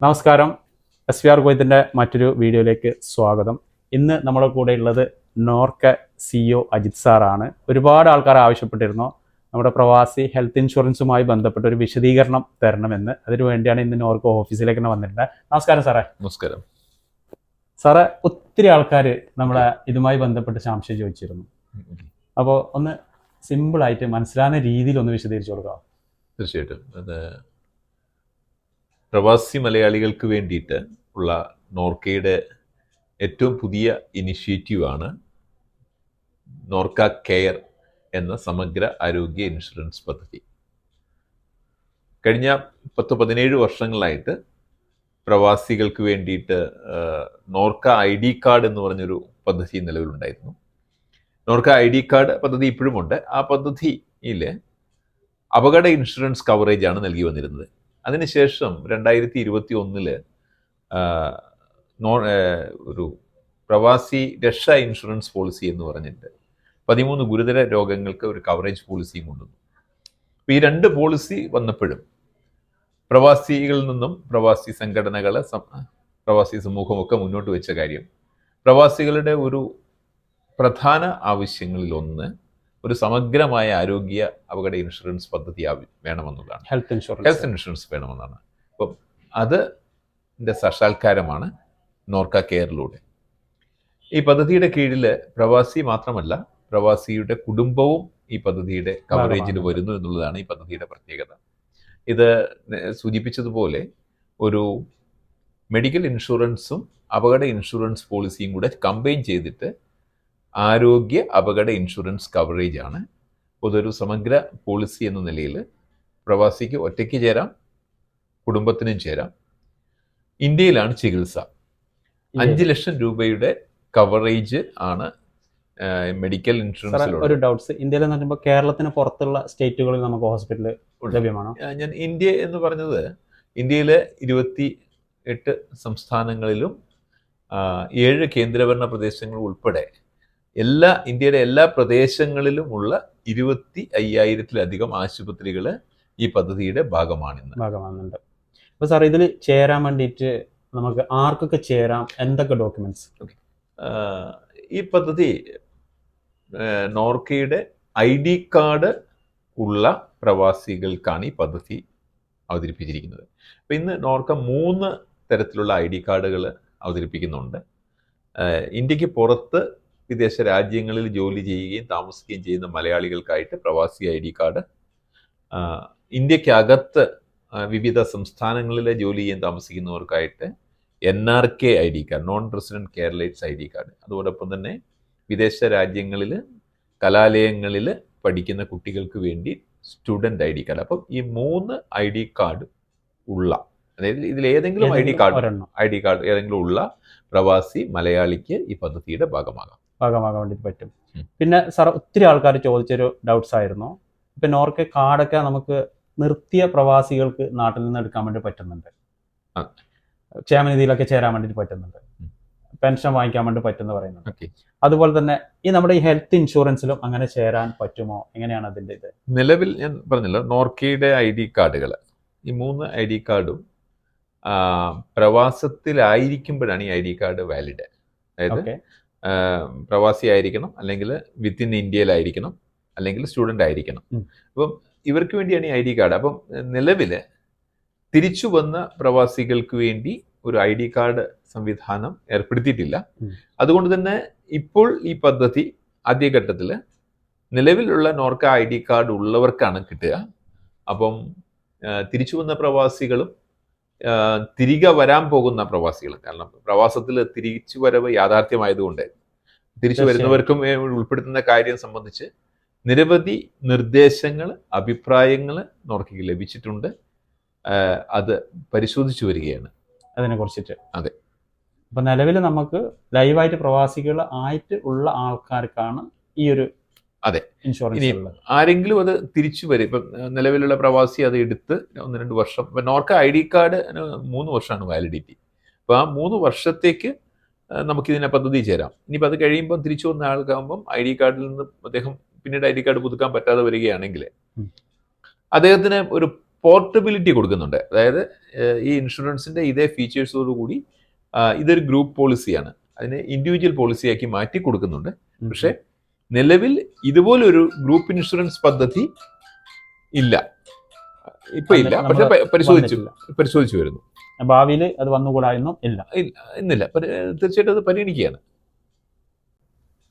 നമസ്കാരം. SVR ഗോയത്തിൻ്റെ മറ്റൊരു വീഡിയോയിലേക്ക് സ്വാഗതം. ഇന്ന് നമ്മുടെ കൂടെ ഉള്ളത് നോർക്ക CEO അജിത് സാറാണ്. ഒരുപാട് ആൾക്കാർ ആവശ്യപ്പെട്ടിരുന്നു നമ്മുടെ പ്രവാസി ഹെൽത്ത് ഇൻഷുറൻസുമായി ബന്ധപ്പെട്ട ഒരു വിശദീകരണം തരണമെന്ന്. അതിനു വേണ്ടിയാണ് ഇന്ന് നോർക്ക ഓഫീസിലേക്ക് തന്നെ വന്നിട്ടുണ്ട്. നമസ്കാരം സാറേ. നമസ്കാരം സാറേ, ഒത്തിരി ആൾക്കാർ നമ്മളെ ഇതുമായി ബന്ധപ്പെട്ട് സംശയം ചോദിച്ചിരുന്നു. അപ്പോൾ ഒന്ന് സിമ്പിളായിട്ട് മനസ്സിലാകുന്ന രീതിയിൽ ഒന്ന് വിശദീകരിച്ചു കൊടുക്കാം. തീർച്ചയായിട്ടും. പ്രവാസി മലയാളികൾക്ക് വേണ്ടിയിട്ട് ഉള്ള നോർക്കയുടെ ഏറ്റവും പുതിയ ഇനിഷ്യേറ്റീവാണ് നോർക്ക കെയർ എന്ന സമഗ്ര ആരോഗ്യ ഇൻഷുറൻസ് പദ്ധതി. കഴിഞ്ഞ 10-17 വർഷങ്ങളായിട്ട് പ്രവാസികൾക്ക് വേണ്ടിയിട്ട് നോർക്ക ID കാർഡ് എന്ന് പറഞ്ഞൊരു പദ്ധതി നിലവിലുണ്ടായിരുന്നു. നോർക്ക ID കാർഡ് പദ്ധതി ഇപ്പോഴുമുണ്ട്. ആ പദ്ധതിയിൽ അപകട ഇൻഷുറൻസ് കവറേജ് ആണ് നൽകി വന്നിരുന്നത്. അതിനുശേഷം 2021 ഒരു പ്രവാസി രക്ഷാ ഇൻഷുറൻസ് പോളിസി എന്ന് പറഞ്ഞിട്ട് 13 ഗുരുതര രോഗങ്ങൾക്ക് ഒരു കവറേജ് പോളിസിയും കൊണ്ടുവന്നു. അപ്പോൾ ഈ 2 പോളിസി വന്നപ്പോഴും പ്രവാസികളിൽ നിന്നും പ്രവാസി സംഘടനകൾ, പ്രവാസി സമൂഹമൊക്കെ മുന്നോട്ട് വെച്ച കാര്യം, പ്രവാസികളുടെ ഒരു പ്രധാന ആവശ്യങ്ങളിലൊന്ന് ഒരു സമഗ്രമായ ആരോഗ്യ അപകട ഇൻഷുറൻസ് പദ്ധതി വേണമെന്നുള്ളതാണ്. ഹെൽത്ത് ഇൻഷുറൻസ് വേണമെന്നാണ്. അപ്പം അതിൻ്റെ സാക്ഷാത്കാരമാണ് നോർക്ക കെയറിലൂടെ. ഈ പദ്ധതിയുടെ കീഴിൽ പ്രവാസി മാത്രമല്ല, പ്രവാസിയുടെ കുടുംബവും ഈ പദ്ധതിയുടെ കവറേജിൽ വരുന്നു എന്നുള്ളതാണ് ഈ പദ്ധതിയുടെ പ്രത്യേകത. ഇത് സൂചിപ്പിച്ചതുപോലെ ഒരു മെഡിക്കൽ ഇൻഷുറൻസും അപകട ഇൻഷുറൻസ് പോളിസിയും കൂടെ കമ്പൈൻ ചെയ്തിട്ട് ആരോഗ്യ അപകട ഇൻഷുറൻസ് കവറേജ് ആണ്. അതൊരു സമഗ്ര പോളിസി എന്ന നിലയിൽ പ്രവാസിക്ക് ഒറ്റയ്ക്ക് ചേരാം, കുടുംബത്തിനും ചേരാം. ഇന്ത്യയിലാണ് ചികിത്സ. 5 ലക്ഷം രൂപയുടെ കവറേജ് ആണ് മെഡിക്കൽ ഇൻഷുറൻസ്. ഒരു ഡൗട്ട്സ്, ഇന്ത്യയിൽ എന്ന് പറയുമ്പോൾ കേരളത്തിന് പുറത്തുള്ള സ്റ്റേറ്റുകളിൽ നമുക്ക് ഹോസ്പിറ്റലിൽ ലഭ്യമാണോ? ഞാൻ ഇന്ത്യ എന്ന് പറഞ്ഞത് ഇന്ത്യയിലെ 28 സംസ്ഥാനങ്ങളിലും 7 കേന്ദ്രഭരണ പ്രദേശങ്ങൾ ഉൾപ്പെടെ ഇന്ത്യയുടെ എല്ലാ പ്രദേശങ്ങളിലുമുള്ള 25,000-ലധികം ആശുപത്രികൾ ഈ പദ്ധതിയുടെ ഭാഗമാകുന്നുണ്ട്. അപ്പോൾ സാർ, ഇതിൽ ചേരാൻ വേണ്ടിയിട്ട് നമുക്ക് ആർക്കൊക്കെ ചേരാം, എന്തൊക്കെ ഡോക്യുമെന്റ്സ്? ഈ പദ്ധതി നോർക്കയുടെ ID കാർഡ് ഉള്ള പ്രവാസികൾക്കാണ് ഈ പദ്ധതി അവതരിപ്പിച്ചിരിക്കുന്നത്. അപ്പോൾ ഇന്ന് നോർക്ക 3 തരത്തിലുള്ള ID കാർഡുകൾ അവതരിപ്പിക്കുന്നുണ്ട്. ഇന്ത്യക്ക് പുറത്ത് വിദേശ രാജ്യങ്ങളിൽ ജോലി ചെയ്യുകയും താമസിക്കുകയും ചെയ്യുന്ന മലയാളികൾക്കായിട്ട് പ്രവാസി ID കാർഡ്, ഇന്ത്യക്കകത്ത് വിവിധ സംസ്ഥാനങ്ങളിലെ ജോലി ചെയ്യാൻ താമസിക്കുന്നവർക്കായിട്ട് NRK ID card, non resident Keralites ID card, അതോടൊപ്പം തന്നെ വിദേശ രാജ്യങ്ങളിൽ കലാലയങ്ങളിൽ പഠിക്കുന്ന കുട്ടികൾക്ക് വേണ്ടി സ്റ്റുഡൻറ്റ് ID കാർഡ്. അപ്പം ഈ 3 ID കാർഡ് ഉള്ള, അതായത് ഇതിൽ ഏതെങ്കിലും ID കാർഡ് ഏതെങ്കിലും ഉള്ള പ്രവാസി മലയാളിക്ക് ഈ പദ്ധതിയുടെ ഭാഗമാകാൻ വേണ്ടി പറ്റും. പിന്നെ സാർ, ഒത്തിരി ആൾക്കാർ ചോദിച്ചൊരു ഡൗട്ട്സ് ആയിരുന്നു. ഇപ്പം നോർക്ക കാർഡൊക്കെ നമുക്ക് നിർത്തിയ പ്രവാസികൾക്ക് നാട്ടിൽ നിന്ന് എടുക്കാൻ വേണ്ടി പറ്റുന്നുണ്ട്, ക്ഷേമനിധിയിലൊക്കെ ചേരാൻ വേണ്ടി പറ്റുന്നുണ്ട്, പെൻഷൻ വാങ്ങിക്കാൻ വേണ്ടി പറ്റുമെന്ന് പറയുന്നുണ്ട്. അതുപോലെ തന്നെ ഈ നമ്മുടെ ഈ ഹെൽത്ത് ഇൻഷുറൻസിലും അങ്ങനെ ചേരാൻ പറ്റുമോ? എങ്ങനെയാണ് അതിൻ്റെ ഇത്? നിലവിൽ ഞാൻ പറഞ്ഞല്ലോ, നോർക്കയുടെ ID കാർഡുകൾ, ഈ 3 ID കാർഡും പ്രവാസത്തിലായിരിക്കുമ്പോഴാണ് ഈ ID കാർഡ് വാലിഡ്. അതായത് പ്രവാസി ആയിരിക്കണം, അല്ലെങ്കിൽ വിത്തിൻ ഇന്ത്യയിലായിരിക്കണം, അല്ലെങ്കിൽ സ്റ്റുഡൻ്റ് ആയിരിക്കണം. അപ്പം ഇവർക്ക് വേണ്ടിയാണ് ഈ ID കാർഡ്. അപ്പം നിലവിൽ തിരിച്ചു വന്ന പ്രവാസികൾക്ക് വേണ്ടി ഒരു ID കാർഡ് സംവിധാനം ഏർപ്പെടുത്തിയിട്ടില്ല. അതുകൊണ്ട് തന്നെ ഇപ്പോൾ ഈ പദ്ധതി ആദ്യഘട്ടത്തിൽ നിലവിലുള്ള നോർക്ക ID കാർഡ് ഉള്ളവർക്കാണ് കിട്ടുക. അപ്പം തിരിച്ചു വന്ന പ്രവാസികളും തിരികെ വരാൻ പോകുന്ന പ്രവാസികളും, കാരണം പ്രവാസത്തിൽ തിരിച്ചു വരവ് യാഥാർത്ഥ്യമായതുകൊണ്ട് തിരിച്ചു വരുന്നവർക്കും ഉൾപ്പെടുത്തുന്ന കാര്യം സംബന്ധിച്ച് നിരവധി നിർദ്ദേശങ്ങൾ, അഭിപ്രായങ്ങൾ നോർക്കയ്ക്ക് ലഭിച്ചിട്ടുണ്ട്. അത് പരിശോധിച്ചു വരികയാണ് അതിനെ കുറിച്ചിട്ട്. അതെ. അപ്പം നിലവിൽ നമുക്ക് ലൈവായിട്ട് പ്രവാസികൾ ആയിട്ട് ഉള്ള ആൾക്കാർക്കാണ് ഈ ഒരു ഇൻഷുറൻസ്. ആരെങ്കിലും അത് തിരിച്ചു വരും. ഇപ്പം നിലവിലുള്ള പ്രവാസി അത് എടുത്ത് 1-2 വർഷം, ഇപ്പം നോർക്ക ID കാർഡ് 3 വർഷമാണ് വാലിഡിറ്റി. അപ്പോൾ ആ 3 വർഷത്തേക്ക് നമുക്കിതിനെ പദ്ധതി ചേരാം. ഇനിയിപ്പോൾ അത് കഴിയുമ്പോൾ തിരിച്ചു വന്ന ആൾക്കാകുമ്പം ID കാർഡിൽ നിന്ന് അദ്ദേഹം പിന്നീട് ID കാർഡ് പുതുക്കാൻ പറ്റാതെ വരികയാണെങ്കിൽ അദ്ദേഹത്തിന് ഒരു പോർട്ടബിലിറ്റി കൊടുക്കുന്നുണ്ട്. അതായത് ഈ ഇൻഷുറൻസിന്റെ ഇതേ ഫീച്ചേഴ്സോട് കൂടി ഇതൊരു ഗ്രൂപ്പ് പോളിസിയാണ്, അതിനെ ഇൻഡിവിജ്വൽ പോളിസിയാക്കി മാറ്റി കൊടുക്കുന്നുണ്ട്. പക്ഷെ നിലവിൽ ഇതുപോലൊരു ഗ്രൂപ്പ് ഇൻഷുറൻസ് പദ്ധതി ഇല്ല, ഇപ്പൊ ഇല്ല. പക്ഷെ പരിശോധിച്ചു വരുന്നു. ഭാവിയിൽ അത് വന്നുകൂടായെന്നും ഇന്നില്ല. തീർച്ചയായിട്ടും അത് പരിഗണിക്കുകയാണ്.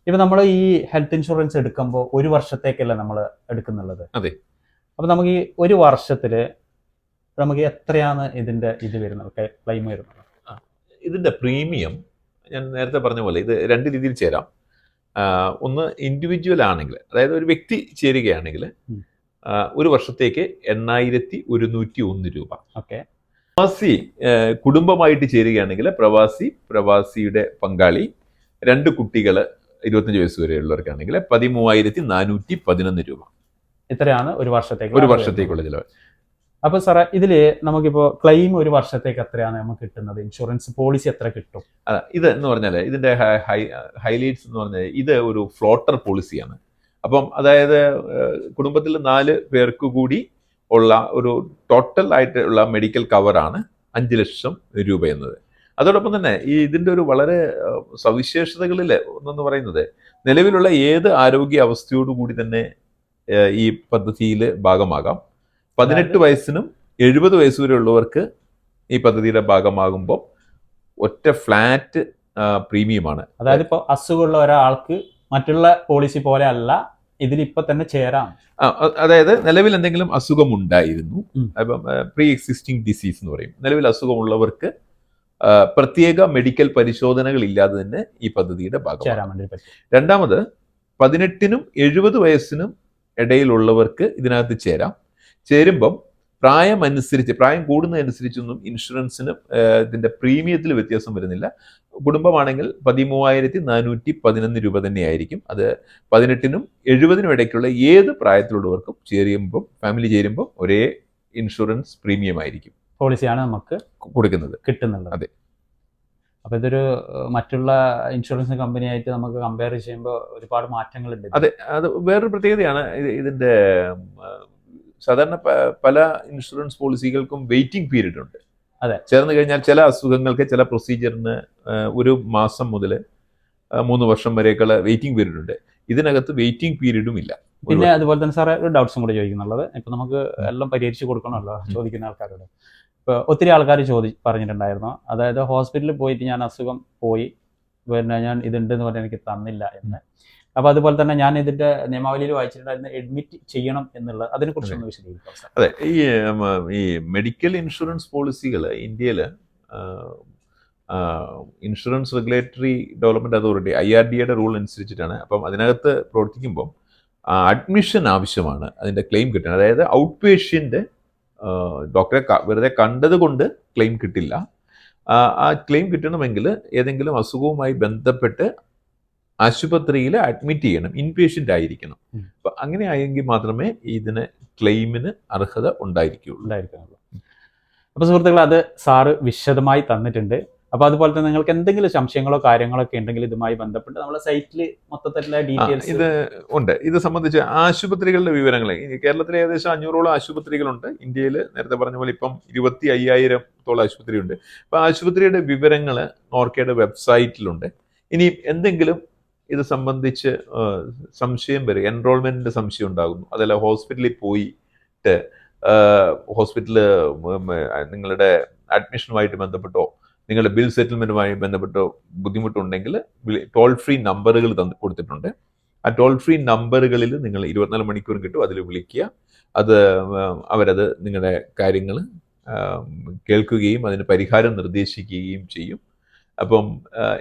ഇപ്പൊ നമ്മൾ ഈ ഹെൽത്ത് ഇൻഷുറൻസ് എടുക്കുമ്പോൾ 1 വർഷത്തേക്കല്ല നമ്മൾ എടുക്കുന്നുള്ളത്. അതെ. അപ്പൊ നമുക്ക് ഈ 1 വർഷത്തില് നമുക്ക് എത്രയാണ് ഇതിന്റെ വരുന്നത്, ക്ലെയിം വരുന്നത്? ഇതിന്റെ പ്രീമിയം ഞാൻ നേരത്തെ പറഞ്ഞ പോലെ ഇത് 2 രീതിയിൽ ചേരാം. ഒന്ന് ഇൻഡിവിജ്വൽ ആണെങ്കിൽ, അതായത് ഒരു വ്യക്തി ചേരുകയാണെങ്കിൽ 1 വർഷത്തേക്ക് 8,101 രൂപ. ഓക്കെ. പ്രവാസി കുടുംബമായിട്ട് ചേരുകയാണെങ്കിൽ പ്രവാസിയുടെ പങ്കാളി 2 കുട്ടികൾ 25 വയസ്സ് വരെയുള്ളവർക്കാണെങ്കിൽ 13,411 രൂപ. ഇത്രയാണ് 1 വർഷത്തേക്കുള്ള ചിലവ്. അപ്പൊ സാറേ, ഇതില് നമുക്കിപ്പോ ക്ലെയിം 1 വർഷത്തേക്ക് എത്രയാണ് നമുക്ക് കിട്ടുന്നത്? ഇൻഷുറൻസ് പോളിസി എത്ര കിട്ടും? ഇത് എന്ന് പറഞ്ഞാൽ ഇതിന്റെ ഹൈലൈറ്റ്സ് എന്ന് പറഞ്ഞാൽ ഇത് ഒരു ഫ്ലോട്ടർ പോളിസിയാണ്. അപ്പം അതായത് കുടുംബത്തിൽ 4 പേർക്ക് കൂടി ഉള്ള ഒരു ടോട്ടൽ ആയിട്ടുള്ള മെഡിക്കൽ കവറാണ് 5 ലക്ഷം രൂപ എന്നത്. അതോടൊപ്പം തന്നെ ഇതിന്റെ ഒരു വളരെ സവിശേഷതകളിൽ ഒന്നെന്ന് പറയുന്നത്, നിലവിലുള്ള ഏത് ആരോഗ്യ അവസ്ഥയോടുകൂടി തന്നെ ഈ പദ്ധതിയിൽ ഭാഗമാകാം. 18 വയസ്സിനും 70 വയസ്സ് വരെ ഉള്ളവർക്ക് ഈ പദ്ധതിയുടെ ഭാഗമാകുമ്പോൾ ഒറ്റ ഫ്ലാറ്റ് പ്രീമിയമാണ്. അതായത് ഇപ്പോൾ അസുഖമുള്ള ഒരാൾക്ക് മറ്റുള്ള പോളിസി പോലെ അല്ല, ഇതിലിപ്പോ തന്നെ ചേരാം. അതായത് നിലവിൽ എന്തെങ്കിലും അസുഖമുണ്ടായിരുന്നു, അപ്പം പ്രീ എക്സിസ്റ്റിംഗ് ഡിസീസ് എന്ന് പറയും. നിലവിൽ അസുഖമുള്ളവർക്ക് പ്രത്യേക മെഡിക്കൽ പരിശോധനകൾ ഇല്ലാതെ തന്നെ ഈ പദ്ധതിയുടെ ഭാഗമാണ്. രണ്ടാമത് 18നും 70 വയസ്സിനും ഇടയിലുള്ളവർക്ക് ഇതിനകത്ത് ചേരുമ്പം പ്രായം കൂടുന്നതനുസരിച്ചൊന്നും ഇൻഷുറൻസിന് ഇതിന്റെ പ്രീമിയത്തിൽ വ്യത്യാസം വരുന്നില്ല. കുടുംബമാണെങ്കിൽ 13,411 രൂപ തന്നെയായിരിക്കും. അത് 18നും 70നും ഇടയ്ക്കുള്ള ഏത് പ്രായത്തിലുള്ളവർക്കും ഫാമിലി ചേരുമ്പോൾ ഒരേ ഇൻഷുറൻസ് പ്രീമിയം ആയിരിക്കും, പോളിസിയാണ് നമുക്ക് കിട്ടുന്നത്. അതെ. അപ്പൊ ഇതൊരു മറ്റുള്ള ഇൻഷുറൻസ് കമ്പനിയായിട്ട് നമുക്ക് കമ്പയർ ചെയ്യുമ്പോൾ ഒരുപാട് മാറ്റങ്ങളുണ്ട്. അതെ, അത് വേറൊരു പ്രത്യേകതയാണ്. ഇതിന്റെ സാധാരണ പല ഇൻഷുറൻസ് പോളിസികൾക്കും വെയിറ്റിംഗ് പീരീഡ് ഉണ്ട്. അതെ. ചേർന്ന് കഴിഞ്ഞാൽ ചില അസുഖങ്ങൾക്ക്, ചില പ്രൊസീജിയറിന് 1 മാസം മുതൽ 3 വർഷം വരെയൊക്കെയുള്ള വെയിറ്റിംഗ് പീരീഡ് ഉണ്ട്. ഇതിനകത്ത് വെയിറ്റിംഗ് പീരീഡും ഇല്ല. പിന്നെ അതുപോലെ തന്നെ സാറേ, ഒരു ഡൗട്ട്സും കൂടെ ചോദിക്കുന്നുള്ളത്, ഇപ്പൊ നമുക്ക് എല്ലാം പരിഹരിച്ച് കൊടുക്കണമല്ലോ ചോദിക്കുന്ന ആൾക്കാരോട്. ഇപ്പൊ ഒത്തിരി ആൾക്കാർ പറഞ്ഞിട്ടുണ്ടായിരുന്നു, അതായത് ഹോസ്പിറ്റലിൽ പോയിട്ട് ഞാൻ അസുഖം പോയി, പിന്നെ ഞാൻ ഇതുണ്ടെന്ന് പറഞ്ഞാൽ എനിക്ക് തന്നില്ല എന്ന്. അപ്പൊ അതുപോലെ തന്നെ ഞാൻ ഇതിന്റെ നിയമാവലിയിൽ വായിച്ചിട്ടുണ്ടായിരുന്നു അഡ്മിറ്റ് ചെയ്യണം എന്നുള്ളത്, അതിനെ കുറിച്ചൊന്ന് വിശദീകരിക്കാം. അതെ, ഈ മെഡിക്കൽ ഇൻഷുറൻസ് പോളിസികൾ ഇന്ത്യയിൽ ഇൻഷുറൻസ് റെഗുലേറ്ററി ഡെവലപ്മെന്റ് അതോറിറ്റി IRDAയുടെ റൂൾ അനുസരിച്ചിട്ടാണ്. അപ്പം അതിനകത്ത് പ്രവർത്തിക്കുമ്പോൾ അഡ്മിഷൻ ആവശ്യമാണ് അതിന്റെ ക്ലെയിം കിട്ടാൻ. അതായത് ഔട്ട് പേഷ്യന്റ് ഡോക്ടറെ വെറുതെ കണ്ടത് കൊണ്ട് ക്ലെയിം കിട്ടില്ല. ആ ക്ലെയിം കിട്ടണമെങ്കിൽ ഏതെങ്കിലും അസുഖവുമായി ബന്ധപ്പെട്ട് ആശുപത്രിയിൽ അഡ്മിറ്റ് ചെയ്യണം, ഇൻപേഷ്യൻ്റ് ആയിരിക്കണം. അപ്പം അങ്ങനെ ആയെങ്കിൽ മാത്രമേ ഇതിന് ക്ലെയിമിന് അർഹത ഉണ്ടായിരിക്കുള്ളൂ. അപ്പോൾ സുഹൃത്തുക്കളെ, അത് സാറ് വിശദമായി തന്നിട്ടുണ്ട്. അപ്പോൾ അതുപോലെ തന്നെ നിങ്ങൾക്ക് എന്തെങ്കിലും സംശയങ്ങളോ കാര്യങ്ങളോ ഒക്കെ ഉണ്ടെങ്കിൽ ഇതുമായി ബന്ധപ്പെട്ട് നമ്മുടെ സൈറ്റിൽ മൊത്തത്തിലുള്ള ഡീറ്റെയിൽസ് ഇത് ഉണ്ട്. ഇത് സംബന്ധിച്ച് ആശുപത്രികളുടെ വിവരങ്ങൾ, കേരളത്തിൽ ഏകദേശം 500ഓളം ആശുപത്രികളുണ്ട്. ഇന്ത്യയിൽ നേരത്തെ പറഞ്ഞ പോലെ ഇപ്പം 25,000-ഓളം ആശുപത്രിയുണ്ട്. അപ്പോൾ ആശുപത്രിയുടെ വിവരങ്ങൾ നോർക്കയുടെ വെബ്സൈറ്റിലുണ്ട്. ഇനി എന്തെങ്കിലും ഇത് സംബന്ധിച്ച് സംശയം വരും, എൻറോൾമെന്റിന്റെ സംശയം ഉണ്ടാകുന്നു, അതല്ല ഹോസ്പിറ്റലിൽ പോയിട്ട് ഹോസ്പിറ്റലിൽ നിങ്ങളുടെ അഡ്മിഷനുമായിട്ട് ബന്ധപ്പെട്ടോ നിങ്ങളുടെ ബിൽ സെറ്റിൽമെന്റുമായി ബന്ധപ്പെട്ടോ ബുദ്ധിമുട്ടുണ്ടെങ്കിൽ ടോൾ ഫ്രീ നമ്പറുകൾ കൊടുത്തിട്ടുണ്ട്. ആ ടോൾ ഫ്രീ നമ്പറുകളിൽ നിങ്ങൾ 24 മണിക്കൂർ കിട്ടും, അതിൽ വിളിക്കുക. അവരത് നിങ്ങളുടെ കാര്യങ്ങൾ കേൾക്കുകയും അതിന് പരിഹാരം നിർദ്ദേശിക്കുകയും ചെയ്യും. അപ്പം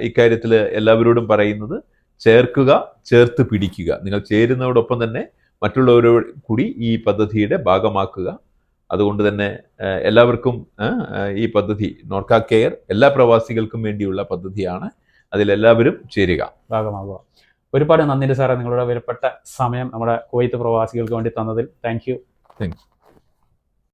ഇക്കാര്യത്തിൽ എല്ലാവരോടും പറയുന്നത്, ചേർത്ത് പിടിക്കുക. നിങ്ങൾ ചേരുന്നതോടൊപ്പം തന്നെ മറ്റുള്ളവരോട് കൂടി ഈ പദ്ധതിയുടെ ഭാഗമാക്കുക. അതുകൊണ്ട് തന്നെ എല്ലാവർക്കും ഈ പദ്ധതി നോർക്ക കെയർ എല്ലാ പ്രവാസികൾക്കും വേണ്ടിയുള്ള പദ്ധതിയാണ്. അതിലെല്ലാവരും ചേരുക, ഭാഗമാകുക. ഒരുപാട് നന്ദി സാറേ, നിങ്ങളുടെ വിലപ്പെട്ട സമയം നമ്മുടെ കുവൈത്ത് പ്രവാസികൾക്ക് വേണ്ടി തന്നതിൽ. Thank you.